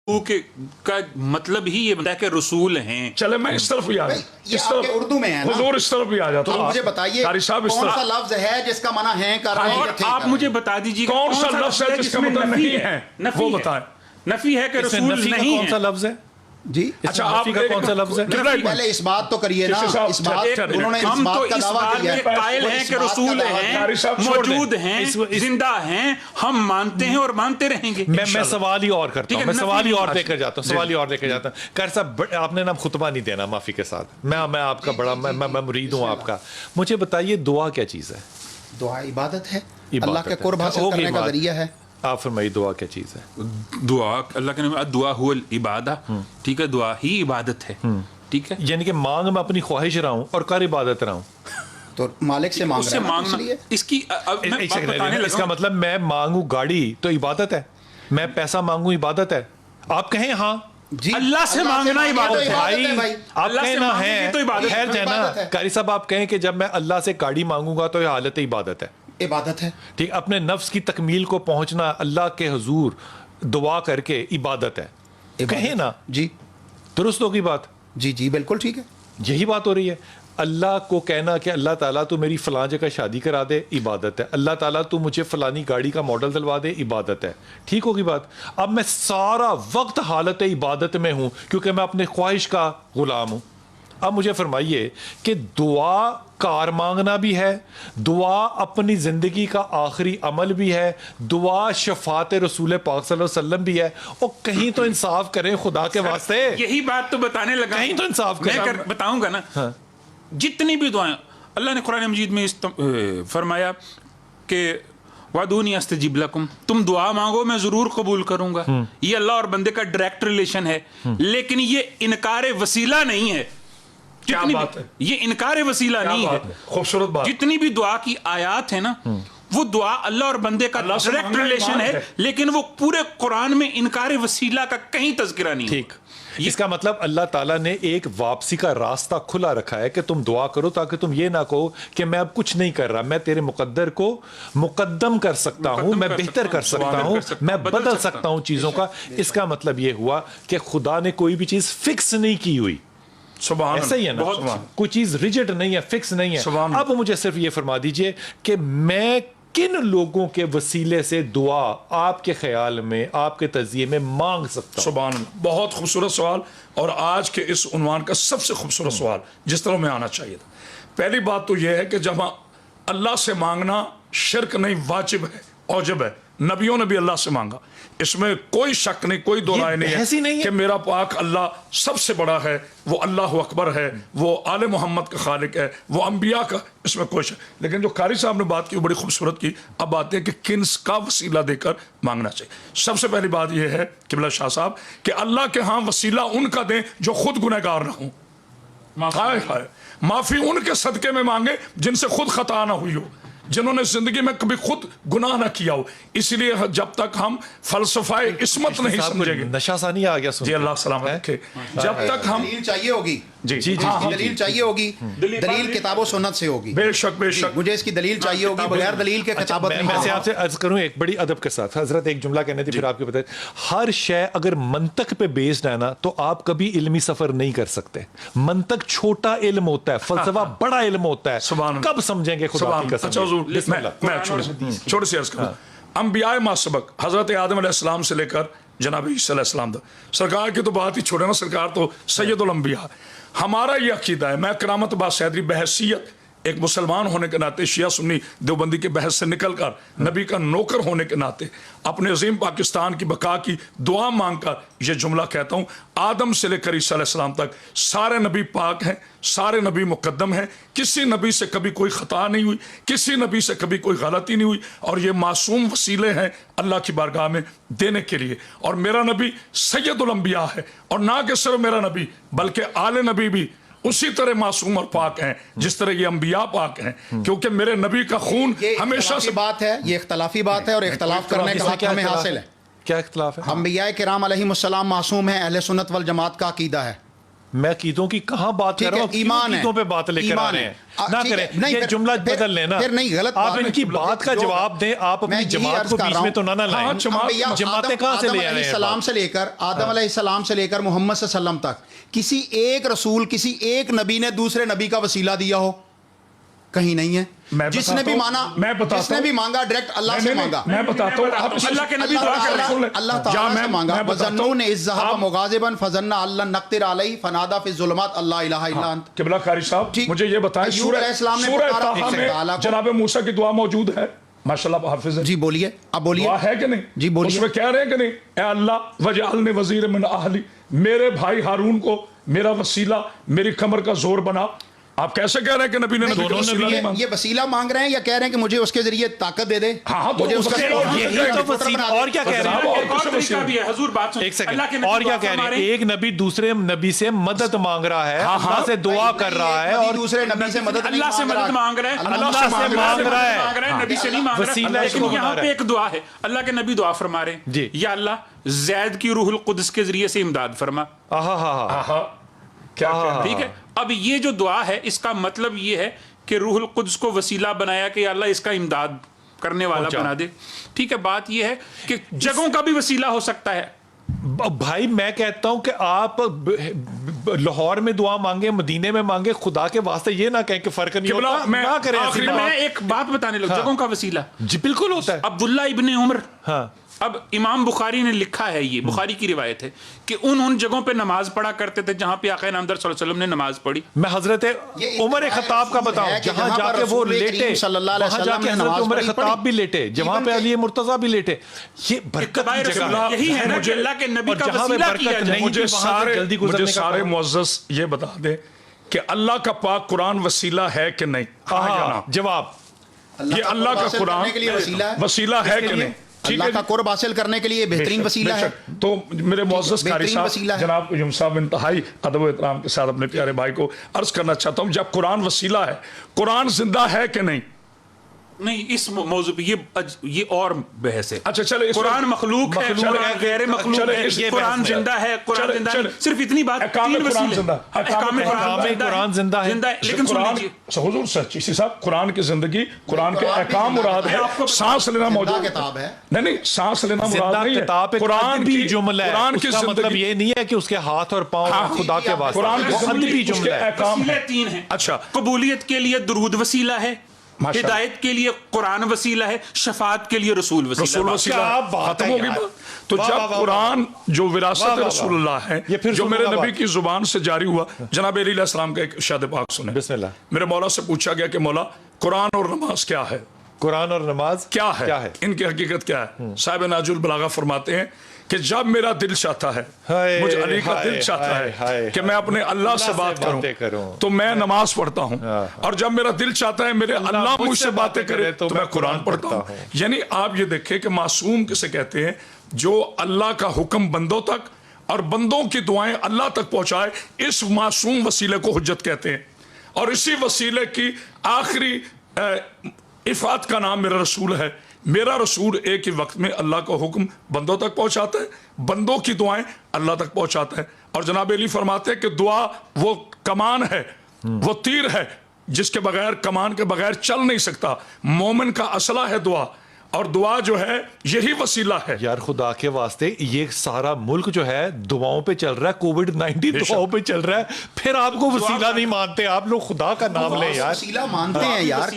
کا مطلب ہی یہ بتا ہے کہ رسول ہیں. چلے میں اس طرف بھی آ جاؤں, اردو میں ہے نا حضور اس طرف بھی آ جاتا ہوں. مجھے بتائیے کون سا لفظ ہے جس کا معنی ہے کر رہے ہیں اور آپ مجھے بتا دیجیے کون سا لفظ ہے جس کا مطلب نہیں ہے, وہ بتائیں. نفی ہے کہ رسول نہیں ہے. کون سا لفظ ہے جی؟ اچھا آپ کون سا لفظ ہے؟ پہلے اس بات تو کریے نا, اس بات انہوں نے ہم اس تو بات کا اس دعویٰ بات کیا کے قائل ہیں کہ رسول ہیں, موجود ہیں, زندہ ہیں, ہم مانتے ہیں اور مانتے رہیں گے. میں سوال ہی اور کرتا ہوں, میں سوال ہی اور لے کر جاتا ہوں, سوال ہی اور لے کر جاتا ہوں. قاری صاحب آپ نے نا خطبہ نہیں دینا معافی کے ساتھ, میں آپ کا بڑا میں مرید ہوں آپ کا. مجھے بتائیے دعا کیا چیز ہے؟ دعا عبادت ہے, اللہ کے قرب حاصل کرنے کا ذریعہ ہے. آپ فرمائیے دعا کیا چیز ہے؟ دعا اللہ کے نام, دعا هو العبادہ, ٹھیک ہے, دعا ہی عبادت ہے, ٹھیک ہے. یعنی کہ مانگ میں اپنی خواہش رہا ہوں اور کر عبادت رہا ہوں, تو مالک سے مانگ رہا ہے, اس لیے اس کی اس کا مطلب میں مانگوں گاڑی تو عبادت ہے, میں پیسہ مانگوں عبادت ہے. آپ کہیں ہاں جی, اللہ سے مانگنا عبادت ہے بھائی, آپ کہیں نہ ہے خیر ہے نا. قاری صاحب آپ کہیں کہ جب میں اللہ سے گاڑی مانگوں گا تو یہ حالت عبادت ہے, عبادت ہے. ٹھیک, اپنے نفس کی تکمیل کو پہنچنا اللہ کے حضور دعا کر کے عبادت ہے. کہیں نا جی, درست ہوگی بات؟ جی جی بالکل ٹھیک ہے, یہی بات ہو رہی ہے. اللہ کو کہنا کہ اللہ تعالیٰ تو میری فلاں جگہ شادی کرا دے, عبادت ہے. اللہ تعالیٰ تو مجھے فلانی گاڑی کا ماڈل دلوا دے, عبادت ہے. ٹھیک ہوگی بات؟ اب میں سارا وقت حالت عبادت میں ہوں کیونکہ میں اپنے خواہش کا غلام ہوں. اب مجھے فرمائیے کہ دعا کار مانگنا بھی ہے, دعا اپنی زندگی کا آخری عمل بھی ہے, دعا شفاعت رسول پاک صلی اللہ علیہ وسلم بھی ہے. اور کہیں تو انصاف کریں خدا کے واسطے, یہی بات تو بتانے لگا, کہیں تو انصاف کریں. میں بتاؤں گا نا, جتنی بھی دعائیں اللہ نے قرآن مجید میں فرمایا کہ وَادُونِي أَسْتَجِبْ لَكُمْ, تم دعا مانگو میں ضرور قبول کروں گا. یہ اللہ اور بندے کا ڈائریکٹ ریلیشن ہے, لیکن یہ انکار وسیلہ نہیں ہے. یہ انکار وسیلہ نہیں ہے. خوبصورت بات. جتنی بھی دعا کی آیات ہیں نا, وہ دعا اللہ اور بندے کا ڈائریکٹ ریلیشن ہے, لیکن وہ پورے قرآن میں انکار وسیلہ کا کہیں تذکرہ نہیں. ٹھیک, اس کا مطلب اللہ تعالیٰ نے ایک واپسی کا راستہ کھلا رکھا ہے کہ تم دعا کرو تاکہ تم یہ نہ کہو کہ میں اب کچھ نہیں کر رہا, میں تیرے مقدر کو مقدم کر سکتا ہوں, میں بہتر کر سکتا ہوں, میں بدل سکتا ہوں چیزوں کا. اس کا مطلب یہ ہوا کہ خدا نے کوئی بھی چیز فکس نہیں کی ہوئی. ایسا ہی ہے نا, کوئی چیز ریجڈ نہیں ہے, فکس نہیں ہے. اب مجھے صرف یہ فرما دیجئے کہ میں کن لوگوں کے وسیلے سے دعا آپ کے خیال میں, آپ کے تجزیے میں مانگ سکتا ہوں؟ سبحان اللہ, بہت خوبصورت سوال, اور آج کے اس عنوان کا سب سے خوبصورت سوال جس طرح میں آنا چاہیے تھا. پہلی بات تو یہ ہے کہ جب اللہ سے مانگنا شرک نہیں, واجب ہے, اوجب ہے. نبیوں نے بھی اللہ سے مانگا, اس میں کوئی شک نہیں, کوئی دو رائے نہیں ہے کہ میرا پاک اللہ سب سے بڑا ہے, وہ اللہ اکبر ہے, وہ آل محمد کا خالق ہے, وہ انبیاء کا, اس میں کوئی شک. لیکن جو قاری صاحب نے بات کی بڑی خوبصورت کی. اب بات ہے کہ کنس کا وسیلہ دے کر مانگنا چاہیے. سب سے پہلی بات یہ ہے قبلہ شاہ صاحب کہ اللہ کے ہاں وسیلہ ان کا دیں جو خود گنہگار نہ ہوں. معافی ان کے صدقے میں مانگے جن سے خود خطا نہ ہوئی ہو, جنہوں نے زندگی میں کبھی خود گناہ نہ کیا ہو. اس لیے جب تک ہم فلسفہ عصمت نہیں سمجھیں گے, نشہ ثانی آ گیا. جی اللہ سلامت رکھے, جب تک ہم دلیل چاہیے ہوگی, جی جی دلیل چاہیے ہوگی, دلیل کتاب و سنت سے ہوگی. بے شک بے شک, مجھے اس کی دلیل چاہیے ہوگی, بغیر دلیل کے کتابت نہیں. میں آپ سے عرض کروں ایک بڑی ادب کے ساتھ, حضرت ایک جملہ کہنے تھے پھر آپ کے بتائیں. ہر شے اگر منطق پہ بیسڈ ہے نا تو آپ کبھی علمی سفر نہیں کر سکتے. منطق چھوٹا علم ہوتا ہے, فلسفہ بڑا علم ہوتا ہے. کب سمجھیں گے خدا کی قسم. میں چھوٹی سی عرض کروں. انبیاء ما سبق, حضرت آدم علیہ السلام سے لے کر جناب عیسیٰ علیہ السلام تک, سرکار کی تو بات ہی چھوڑے نا, سرکار تو سید الانبیاء. ہمارا یہ عقیدہ ہے, میں کرامت باز صدری بحیثیت ایک مسلمان ہونے کے ناطے, شیعہ سنی دیوبندی کے بحث سے نکل کر نبی کا نوکر ہونے کے ناطے, اپنے عظیم پاکستان کی بقا کی دعا مانگ کر یہ جملہ کہتا ہوں. آدم سے لے کر عیسیٰ علیہ السلام تک سارے نبی پاک ہیں, سارے نبی مقدم ہیں, کسی نبی سے کبھی کوئی خطا نہیں ہوئی, کسی نبی سے کبھی کوئی غلطی نہیں ہوئی, اور یہ معصوم وسیلے ہیں اللہ کی بارگاہ میں دینے کے لیے. اور میرا نبی سید الانبیاء ہے, اور نہ کہ صرف میرا نبی بلکہ آل نبی بھی اسی طرح معصوم اور پاک ہیں جس طرح یہ انبیاء پاک ہیں, کیونکہ میرے نبی کا خون ہمیشہ سے بات ہے. یہ اختلافی بات ہے, اور اختلاف کرنے کا حق ہمیں حاصل ہے. کیا اختلاف ہے؟ انبیاء کرام علیہم السلام معصوم ہیں, اہل سنت والجماعت کا عقیدہ ہے. میں عقیدوں کی کہاں بات کر رہا ہوں, ایمان ہے, عقیدوں پہ بات لے کر آ رہے ہیں, نہ کریں یہ جملہ بدل لینا, پھر نہیں غلط آپ ان کی بات کا جواب دیں, آپ اپنی جماعت کو بیچ میں تو نہ لائیں. جماعتیں کہاں سے لے آ رہے ہیں؟ السلام سے لے کر آدم علیہ السلام سے لے کر محمد صلی اللہ علیہ وسلم تک کسی ایک رسول, کسی ایک نبی نے دوسرے نبی کا وسیلہ دیا ہو؟ کہیں نہیں ہے. جس نے بھی مانا, جس نے بھی مانگا ڈائریکٹ اللہ سے مانگا. میں بتاتا ہوں, اللہ کے نبی دعا کر رہے ہیں, اللہ تعالیٰ سے مانگا. وَظَنُّونَ إِذْ ذَهَبَ مُغَاضِبًا فَظَنَّ أَن لَّن نَّقْدِرَ عَلَيْهِ فَنَادَىٰ فِي الظُّلُمَاتِ اللَّا إِلَٰهَ إِلَّا أَنتَ. قبلہ قاری صاحب مجھے یہ بتائیں, سورہ طٰہٰ میں جناب موسیٰ کی دعا موجود ہے, ماشاءاللہ حافظ ہے. جی بولیے, اب بولیے. دعا ہے کہ نہیں؟ جی بولیے. اس میں کہہ رہے ہیں کہ نہیں, اے اللہ وجعلنی وزیر من اہلی, میرے بھائی ہارون کو میرا وسیلہ, میری کمر کا زور بنا. آپ کیسے کہہ رہے ہیں کہ نبی نے نبی کا وسیلہ نہیں مانگا؟ یہ وسیلہ مانگ رہے ہیں یا کہہ رہے ہیں کہ مجھے اس کے ذریعے طاقت دے دے؟ ہاں تو یہی تو وسیلہ. اور کیا کہہ رہے ہیں؟ ایک اور طریقہ بھی ہے حضور, بات ایک سیکنڈ, اور کیا کہہ رہے ہیں؟ ایک نبی دوسرے نبی سے مدد مانگ رہا ہے, اللہ سے دعا کر رہا ہے, اور دوسرے نبی سے مدد اللہ سے مدد مانگ رہا ہے, اللہ سے مانگ رہا ہے, نبی سے نہیں مانگ رہا. لیکن یہاں پہ ایک دعا ہے, اللہ کے نبی دعا فرما رہے ہیں, یا اللہ زید کی روح القدس کے ذریعے سے امداد فرما. ٹھیک ہے, اب یہ جو دعا ہے اس کا مطلب یہ ہے کہ روح القدس کو وسیلہ بنایا کہ اللہ اس کا امداد کرنے والا بنا دے. ٹھیک ہے, بات یہ ہے کہ جگہوں کا بھی وسیلہ ہو سکتا ہے. بھائی میں کہتا ہوں کہ آپ لاہور میں دعا مانگے, مدینے میں مانگے, خدا کے واسطے یہ نہ کہیں کہ فرق نہیں ہوتا, نہ کریں. میں ایک بات بتانے لگا, جگہوں کا وسیلہ جی بالکل ہوتا ہے. عبداللہ ابن عمر, ہاں اب امام بخاری نے لکھا ہے, یہ بخاری کی روایت ہے کہ ان جگہوں پہ نماز پڑھا کرتے تھے جہاں پہ آقا نامدار صلی اللہ علیہ وسلم نے نماز پڑھی. میں حضرت عمر خطاب کا بتاؤں, جہاں جا کے وہ لیٹے, وہاں جا کے حضرت عمر خطاب بھی لیٹے, جہاں پہ علی مرتضیٰ بھی لیٹے. یہ برکت کی جگہ ہے, یہی ہے نا کہ اللہ کے نبی کا وسیلہ کیا جائے. مجھے سارے معزز یہ بتا دیں کہ اللہ کا پاک قرآن وسیلہ ہے کہ نہیں؟ جواب, یہ اللہ کا قرآن وسیلہ ہے کہ نہیں؟ اللہ کا قرب حاصل کرنے کے لیے بہترین وسیلہ ہے. تو میرے معزز قاری صاحب جناب یم صاحب انتہائی ادب و احترام کے ساتھ اپنے پیارے بھائی کو عرض کرنا چاہتا ہوں, جب قرآن وسیلہ ہے, قرآن زندہ ہے کہ نہیں؟ نہیں, اس موضوع پہ یہ اور بحث ہے. اچھا چلے, قرآن مخلوق ہے, غیر مخلوق ہے, قرآن زندہ ہے, قرآن زندہ ہے, صرف اتنی بات. احکام قرآن زندہ ہے, لیکن حضور سچی صاحب قرآن کی زندگی, قرآن کے احکام مراد ہے, سانس لینا موجود کتاب ہے. نہیں, سانس لینا مراد نہیں ہے. قرآن بھی جملہ ہے, قرآن کی مطلب یہ نہیں ہے کہ اس کے ہاتھ اور پاؤں خدا کے واسطے, قرآن وہ ادبی جملہ ہے. وسیلے تین ہیں. اچھا, قبولیت کے لیے درود وسیلہ ہے, ہدایت کے لیے قرآن وسیلہ ہے, شفاعت کے لیے رسول وسیلہ. ختم ہوگی بات. تو جب قرآن جو وراثت رسول اللہ ہے, جو میرے نبی کی زبان سے جاری ہوا, جناب علی علیہ السلام کا ایک ارشاد پاک سنیں. بسم اللہ. میرے مولا سے پوچھا گیا کہ مولا قرآن اور نماز کیا ہے؟ قرآن اور نماز کیا ہے, ان کی حقیقت کیا ہے؟ صاحب ناج البلاغہ فرماتے ہیں کہ جب میرا دل چاہتا ہے, مجھے علی کا دل چاہتا ہے کہ میں اپنے اللہ سے بات کروں تو میں نماز پڑھتا ہوں, اور جب میرا دل چاہتا ہے میرے اللہ مجھ سے باتیں کرے تو میں قرآن پڑھتا ہوں. یعنی آپ یہ دیکھیں کہ معصوم کسے کہتے ہیں؟ جو اللہ کا حکم بندوں تک اور بندوں کی دعائیں اللہ تک پہنچائے, اس معصوم وسیلے کو حجت کہتے ہیں. اور اسی وسیلے کی آخری افات کا نام میرا رسول ہے. میرا رسول ایک ہی وقت میں اللہ کا حکم بندوں تک پہنچاتا ہے, بندوں کی دعائیں اللہ تک پہنچاتا ہے. اور جناب علی فرماتے ہیں کہ دعا وہ کمان ہے, وہ تیر ہے جس کے بغیر, کمان کے بغیر چل نہیں سکتا. مومن کا اسلحہ ہے دعا, اور دعا جو ہے یہی وسیلہ ہے. یار خدا کے واسطے یہ سارا ملک جو ہے دعاؤں پہ چل رہا ہے, کووڈ-19 دعاؤں پہ چل رہا ہے, پھر آپ کو وسیلہ نہیں مانتے. آپ لوگ خدا کا نام لیں یار, وسیلہ مانتے ہیں یار,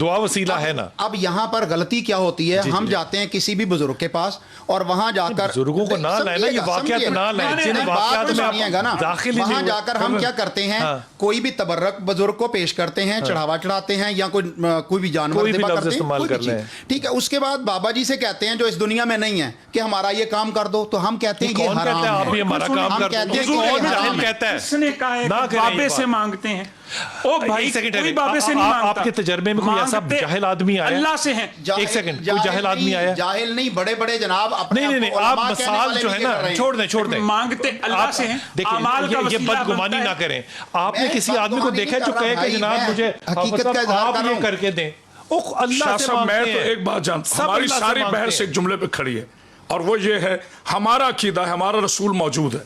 دعا وسیلہ ہے نا. اب یہاں پر غلطی کیا ہوتی ہے, ہم جاتے ہیں کسی بھی بزرگ کے پاس اور وہاں جا کر بزرگوں کو نہ لائیں نا, یہ واقعات نہ لائیں, جن واقعات میں آپ داخل ہی وہاں جا کر ہم کیا کرتے ہیں, کوئی بھی تبرک بزرگ کو پیش کرتے ہیں, چڑھاوا چڑھاتے ہیں, یا کوئی بھی جانور ذبح کرتے ہیں, ٹھیک ہے. اس کے بعد بابا جی سے کہتے ہیں جو اس دنیا میں نہیں ہے کہ ہمارا یہ کام کر دو, تو ہم کہتے ہیں یہ حرام ہے. آپ یہ ہمارا کام کر دو, اس نے کہا ہے کہ بابے سے مانگتے ہیں. او بھائی کوئی بابے سے نہیں مانگتا. آپ کے تجربے میں کوئی ایسا جاہل آدمی آیا؟ اللہ سے ہیں. ایک سیکنڈ, کوئی جاہل آدمی آیا؟ جاہل نہیں, بڑے بڑے جناب اپنے نہیں, آپ مثال جو ہے نا چھوڑ دیں. مانگتے اللہ سے ہیں. دیکھیں یہ بدگمانی نہ کریں. آپ نے کسی آدمی کو دیکھا جو کہے کہ جناب مجھے آپ یہ کر کے دیں, اللہ سے میں تو ایک بات جانتا ہوں, ہماری ساری بحث ایک جملے پہ کھڑی ہے, اور وہ یہ ہے ہمارا عقیدہ ہے, ہمارا رسول موجود ہے,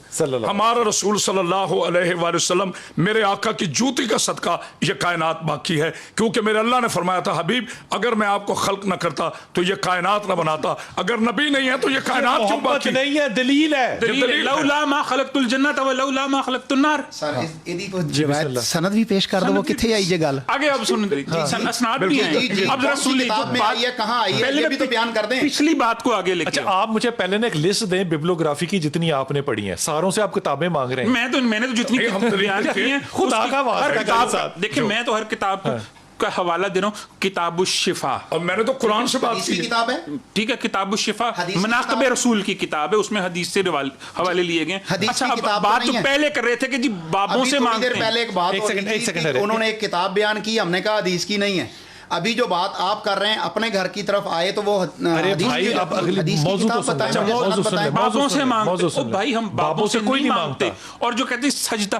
ہمارا رسول صلی اللہ علیہ وآلہ وسلم میرے آقا کی جوتی کا صدقہ یہ کائنات باقی ہے, کیونکہ میرے اللہ نے فرمایا تھا حبیب اگر میں آپ کو خلق نہ کرتا تو یہ کائنات نہ بناتا, اگر نبی نہیں ہے تو یہ کائنات کیوں باقی نہیں ہے, دلیل ہے, لولا ما خلقت الجنت ولولا ما خلقت النار. سر ایدی کو روایت سند بھی پیش کر دو, وہ کتھے آئی یہ گل آگے اب سن اسناد بھی ہیں, اب ذرا سن کتاب میں آئی ہے, کہاں آئی ہے, یہ بھی تو بیان کر دیں. پچھلی بات کو آگے لے کے اچھا آپ مجھے پہلے نے ایک لسٹ دیں ببلیوگرافی کی جتنی آپ نے پڑھی ہیں, ساروں سے آپ کتابیں مانگ رہے ہیں. میں نے تو جتنی بیان کی ہیں خدا کا واسطہ, دیکھیں میں تو ہر کتاب کا حوالہ دے رہا ہوں, کتاب الشفا, اور میں نے تو قرآن سے بات کی کتاب ہے, ٹھیک ہے, کتاب الشفا مناقب رسول کی کتاب ہے, اس میں حدیث سے حوالے لیے گئے. اچھا اب بات تو پہلے کر رہے تھے کہ جی بابوں سے مانگتے ہیں, پہلے ایک بات انہوں نے ایک کتاب بیان کی, ہم نے کہا حدیث کی نہیں ہے. ابھی جو بات آپ کر رہے ہیں اپنے گھر کی طرف آئے تو وہ بابوں سے مانگتے, بھائی ہم بابوں سے کوئی نہیں مانگتے. اور جو کہتے ہیں سجدہ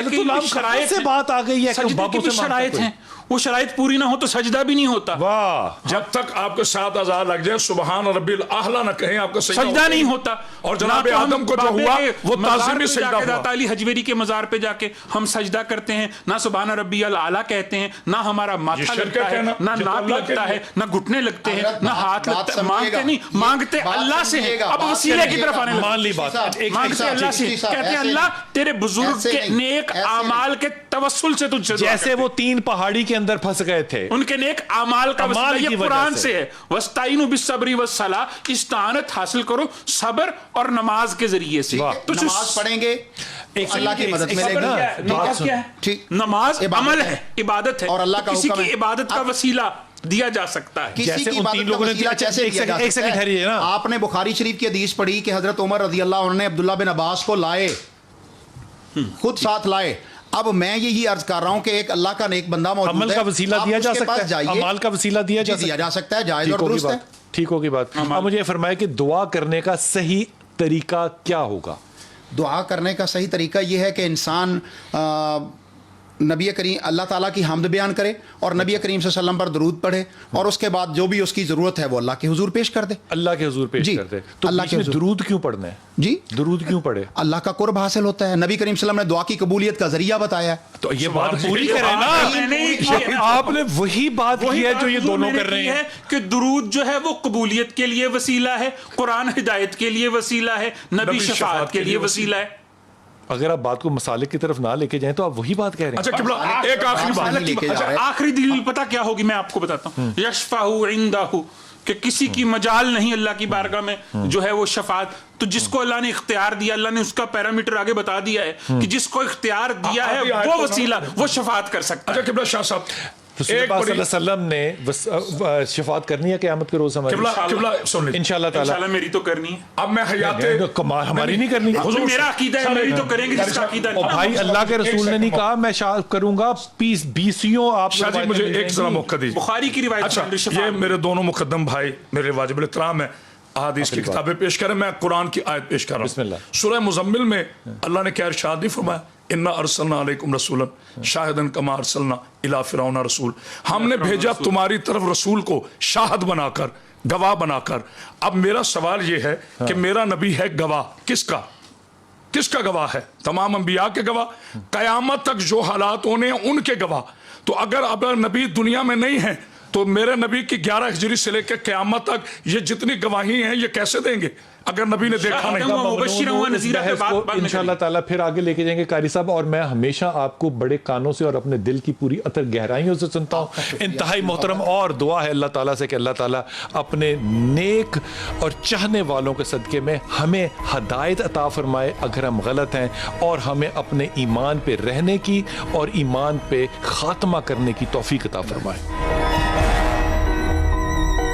کی شرائط سے بات آ گئی ہے, سجدے کی شرائط ہیں, وہ شرائط پوری نہ ہو تو سجدہ بھی نہیں ہوتا. واہ, جب تک آپ کے 7 اذان لگ جائے سبحان ربی الاعلی نہ کہیں آپ کا سجدہ نہیں ہوتا. اور جناب آدم کو جو ہوا وہ تعظیمی سجدہ ہوا. داتا علی حجویری کے مزار پہ جا کے ہم سجدہ کرتے ہیں, نہ سبحان ربی الاعلی کہتے ہیں, نہ ہمارا ماتھا لگتا ہے, نہ ناک لگتا ہے, نہ گھٹنے لگتے ہیں, نہ ہاتھ لگتا ہے. مانگتے نہیں, مانگتے اللہ سے ہیں. اب وسیلے کی طرف آنے لگے, مان لی بات, مانگتے اللہ سے, کہتے ہیں اللہ تیرے بزرگ کے نیک اعمال کے توسل سے تجھ سے, جیسے وہ 3 پہاڑی کے اندر پھنس گئے تھے, ان کے نیک اعمال کا وسیلہ یہ قرآن سے ہے. وَاسْتَعِينُوا بِالصَّبْرِ وَالصَّلَاةِ, استعانت حاصل کرو صبر اور نماز کے ذریعے سے. نماز پڑھیں گے اللہ کی مدد ملے گی. نماز کیا ہے؟ نماز عمل ہے, عبادت ہے, اور اللہ کا کسی حکم کی ہے. عبادت کا وسیلہ دیا جا سکتا ہے. کسی کی عبادت کا وسیلہ کیسے دیا جا سکتا ہے؟ آپ نے بخاری شریف کی حدیث پڑھی کہ حضرت عمر رضی اللہ عنہ نے عبداللہ بن عباس کو لائے, خود ساتھ لائے. اب میں یہی عرض کر رہا ہوں کہ ایک اللہ کا نیک بندہ موجود ہے, عمل کا وسیلہ دیا جا سکتا ہے, عمل کا وسیلہ دیا جا سکتا ہے, جائز اور درست ہے. ٹھیک ہوگی بات. اب مجھے فرمائے کہ دعا کرنے کا صحیح طریقہ کیا ہوگا؟ دعا کرنے کا صحیح طریقہ یہ ہے کہ انسان نبی کریم اللہ تعالیٰ کی حمد بیان کرے اور نبی کریم صلی اللہ علیہ وسلم پر درود پڑھے, اور اس کے بعد جو بھی اس کی ضرورت ہے وہ اللہ کے حضور پیش کر دے. اللہ کے حضور پیش کر دے. تو اللہ کے درود کیوں پڑھنا ہے؟ جی درود کیوں پڑھے؟ اللہ کا قرب حاصل ہوتا ہے. نبی کریم صلی اللہ علیہ وسلم نے دعا کی قبولیت کا ذریعہ بتایا ہے. تو یہ بات پوری کریں نا, آپ نے وہی بات کی ہے جو یہ دونوں کر رہے ہیں کہ درود جو ہے وہ قبولیت کے لیے وسیلہ ہے, قرآن ہدایت کے لیے وسیلہ ہے, نبی شفاعت کے لیے وسیلہ ہے. اگر آپ بات کو مسالے کی طرف نہ لے کے جائیں تو آپ وہی بات کہہ رہے ہیں. اچھا قبلہ ایک آخری بات, آخری دلیل پتہ کیا ہوگی میں آپ کو بتاتا ہوں. یشفع عندہ, کہ کسی کی مجال نہیں اللہ کی بارگاہ میں جو ہے وہ شفاعت. تو جس کو اللہ نے اختیار دیا, اللہ نے اس کا پیرامیٹر آگے بتا دیا ہے کہ جس کو اختیار دیا ہے وہ وسیلہ, وہ شفاعت کر سکتا ہے. اچھا قبلہ شاہ صاحب, رسول اللہ صلی اللہ علیہ وسلم نے شفاعت کرنی ہے قیامت کے روز ہماری, انشاءاللہ تعالی. انشاءاللہ میری تو کرنی ہے. اب میں حیات ہماری نہیں کرنی, میرا عقیدہ ہے میری تو کریں گے, جس کا عقیدہ نہیں. بھائی اللہ کے رسول نے نہیں کہا میں کروں گا 20 آپ. شاہ جی مجھے ایک ذرا موقع دیجیے. بخاری کی روایت. اچھا یہ میرے دونوں مقدم بھائی میرے واجب الاحترام ہیں, احادیث کی کتابیں پیش کریں, میں قرآن کی آیت پیش کر رہا ہوں. بسم اللہ. سورہ مزمل میں اللہ نے کیا ارشاد نہیں فرمایا, انا ارسلنا علیکم رسولا شاہدن کما ارسلنا الی فرعون رسول, ہم نے بھیجا تمہاری طرف رسول کو شاہد بنا کر, گواہ بنا کر. اب میرا سوال یہ ہے کہ میرا نبی ہے گواہ, کس کا گواہ ہے؟ تمام انبیاء کے گواہ, قیامت تک جو حالات ہونے ہیں ان کے گواہ. تو اگر نبی دنیا میں نہیں ہے تو میرے نبی کی 11 ہجری سے لے کے قیامت تک یہ جتنی گواہی ہیں یہ کیسے دیں گے اگر نبی نے دیکھا نہیں؟ انشاءاللہ تعالیٰ پھر آگے لے کے جائیں گے قاری صاحب, اور میں ہمیشہ آپ کو بڑے کانوں سے اور اپنے دل کی پوری اتر گہرائیوں سے سنتا ہوں. انتہائی محترم, اور دعا ہے اللہ تعالیٰ سے کہ اللہ تعالیٰ اپنے نیک اور چاہنے والوں کے صدقے میں ہمیں ہدایت عطا فرمائے اگر ہم غلط ہیں, اور ہمیں اپنے ایمان پہ رہنے کی اور ایمان پہ خاتمہ کرنے کی توفیق عطا فرمائے.